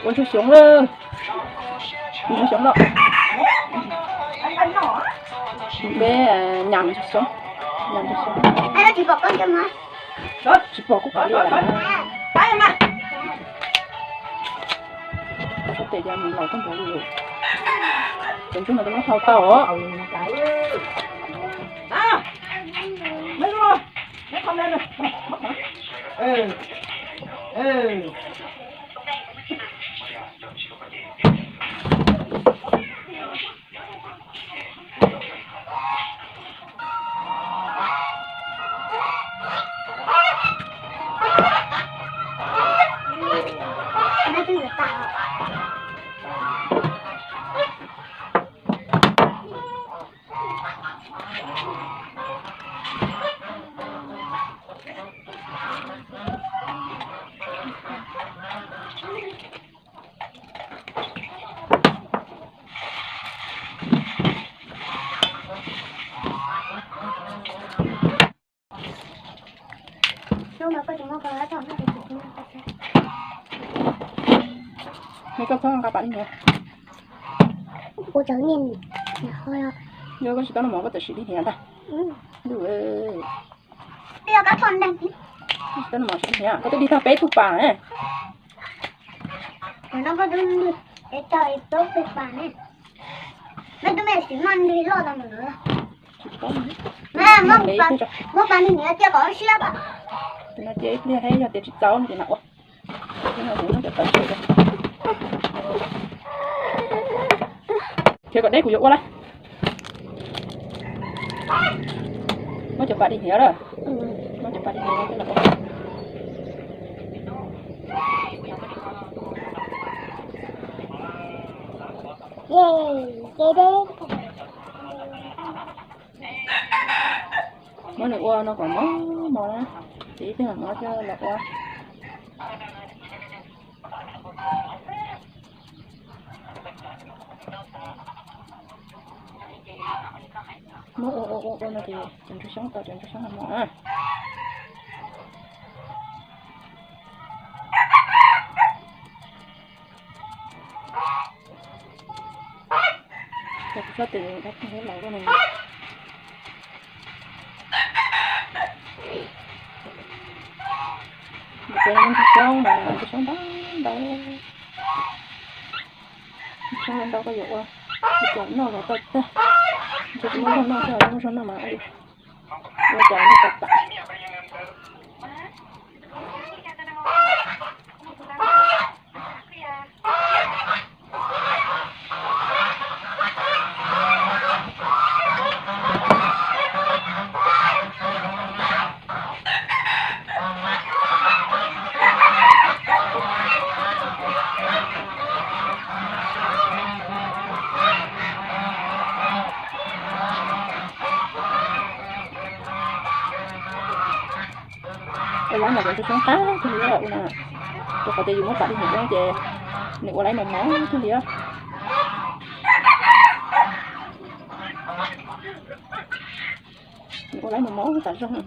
Con chú xuống rồi. Chú xuống rồi. Bé nhằm chú xuống. Nhằm chú xuống. Ai nó chỉ bỏ con cho mà. Đó, chỉ bỏ cúc đi là. Cái mà. Sắp tới giờ mình lại con bố rồi. Chúng chúng nó nó thao tao á. À, mấy rồi, nó không lên rồi, mất hả? Ừ. Nó cứ là tao. Nhưng mà có chúng nó có thằng nó thì chúng nó có sẽ. Mấy con thằng các bạn nhỉ? Cô cháu nhìn thôi à. Nhớ con chỉ tao nó mỏ có thể xử lý hiện ta. Được. Bây giờ các con đang Tao nó mỏ xử lý hiện. Có thể đi theo bé thuộc bà ấy. nó có đừng để trời tốt được bà này. Mấy đứa mẹ xíu ăn đi lo tao nữa. Nè, một bà mình nhớ chưa có xếp à. Thì nó chế đi hay là để chị cháu thì nào quá. Thế nào nó sẽ phải xử lý. Thế còn đây của dụ qua đây. Nó chụp bạn đi nhớ rồi. Nó chụp bạn đi nhớ là có. Yeah, đây. Mới này qua nó còn mó đó. Chỉ cái nó cho là qua. Ô nó thì chúng tôi sống là mỏ à. Chắc có tiền đắp hết lại cái này. Cái này nó sống mà nó sống đó. Sống đâu có dụ à. Chuẩn nó là tốt thế. Chứ nó sống nó mà đi. Nó chạy nó tập tạ. Cái lá này tôi sống khá thứ gì đó nè. Tôi có thể dùng một bạn đi một cái chè. Nếu có lấy một món thứ gì đó. Nếu có lấy một món tại sao hả?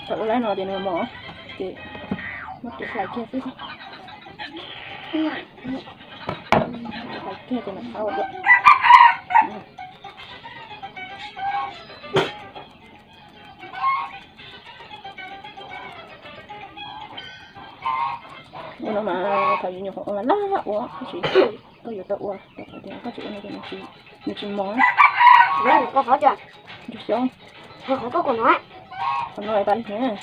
Tự lấy nó thì nó mỏ. Thì nó trượt lại kia chứ. Lại kia thì nó khao được. Nhưng mà phải nhiều khoảng là lá quá chị có nhiều đậu à có chuyện này thì nó chỉ món Nó có khó chưa? chút xíu Không có của nó. còn nói bạn nhé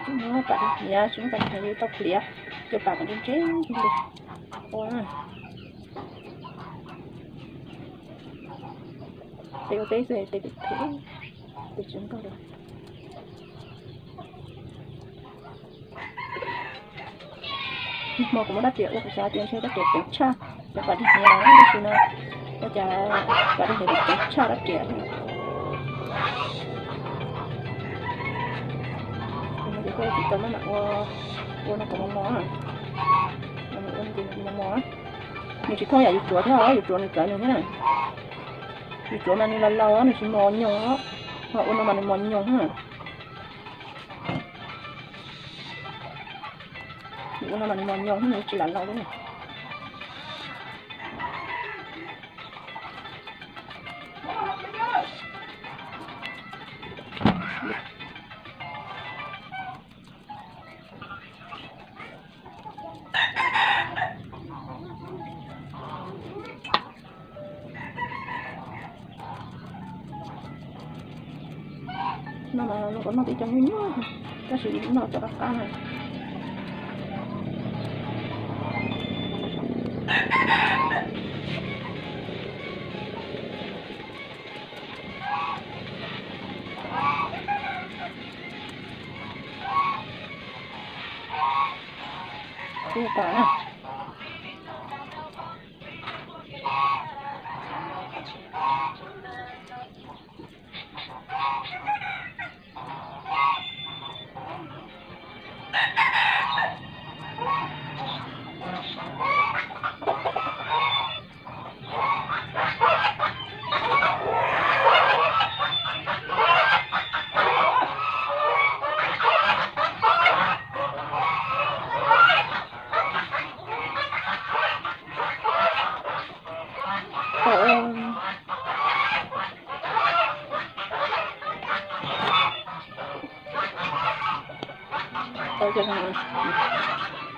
chúng nó bạn nhà chúng ta thấy tóc lìa cho bạn ở trên trên đi wow tiêu tế rồi để được thế để chúng có được mà cũng đã tiện là sao tiền chơi đã tiện tiếng cha cho bạn đi nhà nó đi nào cho cha bạn đi để tiếng cha đã tiện Nó chỉ có chỉ cần nó nặng qua nó còn món à, nó còn món mình chỉ thôi à, dù chuột thôi, dù chuột này cái nữa thế này, dù chuột mà nó lâu á, nó chỉ mòn nhông á, họ nó mà nó mòn nhông ha, dù nó mà nó mòn nhông, nó chỉ là lâu đấy này. Nó còn nó bị trong nhún cái sự nó cho các con này cái cả này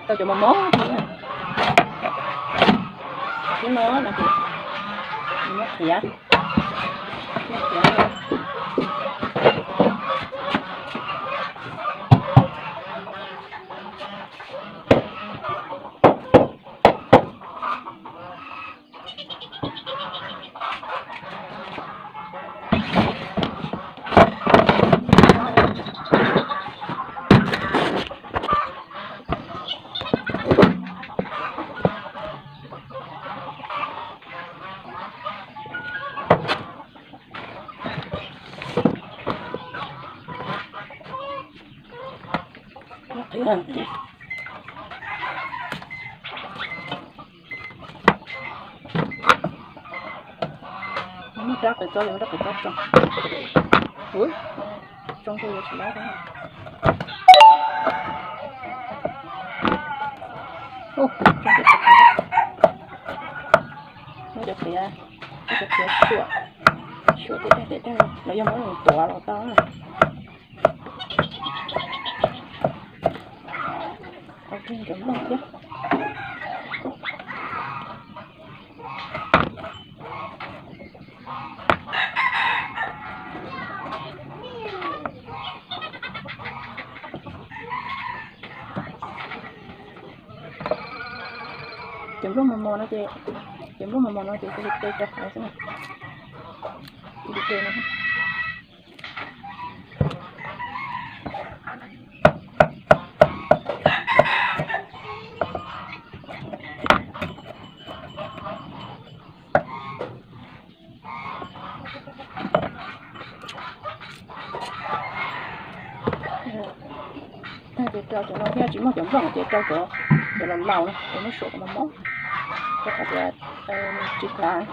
tao cho một món thôi cái nó là gì nó thìa nó rác để cho nó rác để cho trong ui trong tôi là lá đó ô trong cái nó được thì nó được thì sửa sửa để nó giống như tỏa nó to này ok chấm vào chứ chấm lúc mò nó chị chấm lúc mò nó chị sẽ được cho phải thế này được chơi nữa để cho nó theo chỉ một chấm vòng để cho cửa để làm màu này để nó sổ nó móc cho thật là chít lại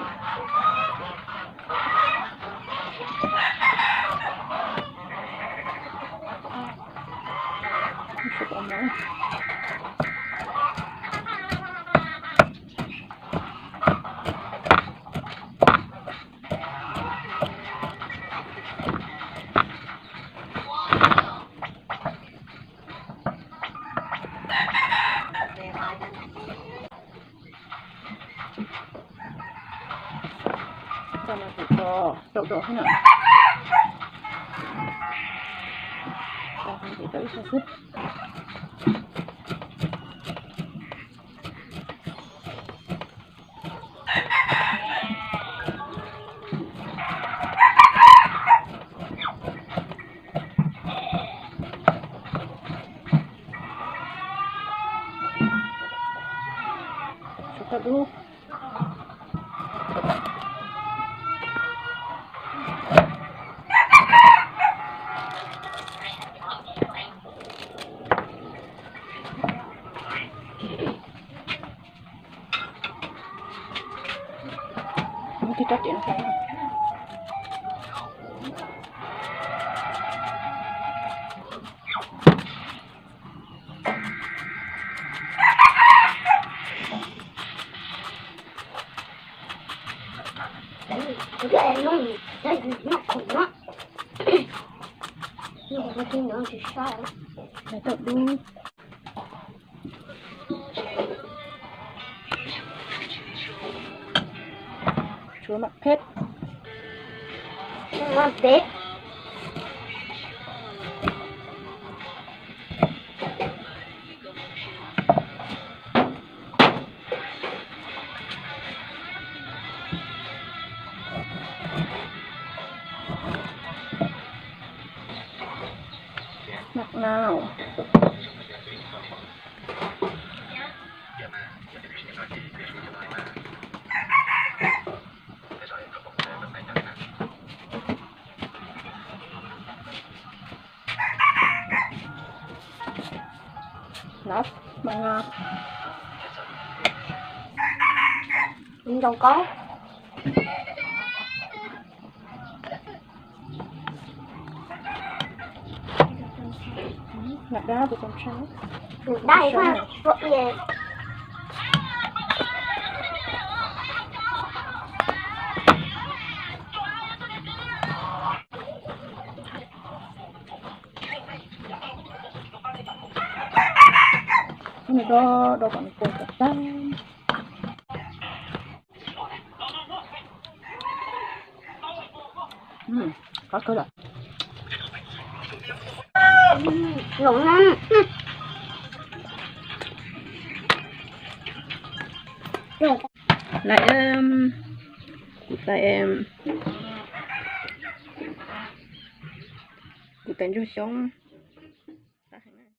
sổ nó móc cho nó phải có độ thế nào ta không thể tới sao sức suka dulu chắc chắn không. Cái nó khủng lắm. Nhưng mà cái nữa thì sao? Để tự đu. Chúa mặt phết. Ngon tết. Mặt nào. Nắp mặt nào. Nhưng đâu có. Mặt đá của con cháu. Đây quá. Vội về. Cái này đó còn cồn cả tam. Có cơ rồi. Ngon lắm. Rồi. Lại cụt tay em. Cụt tay cho sống.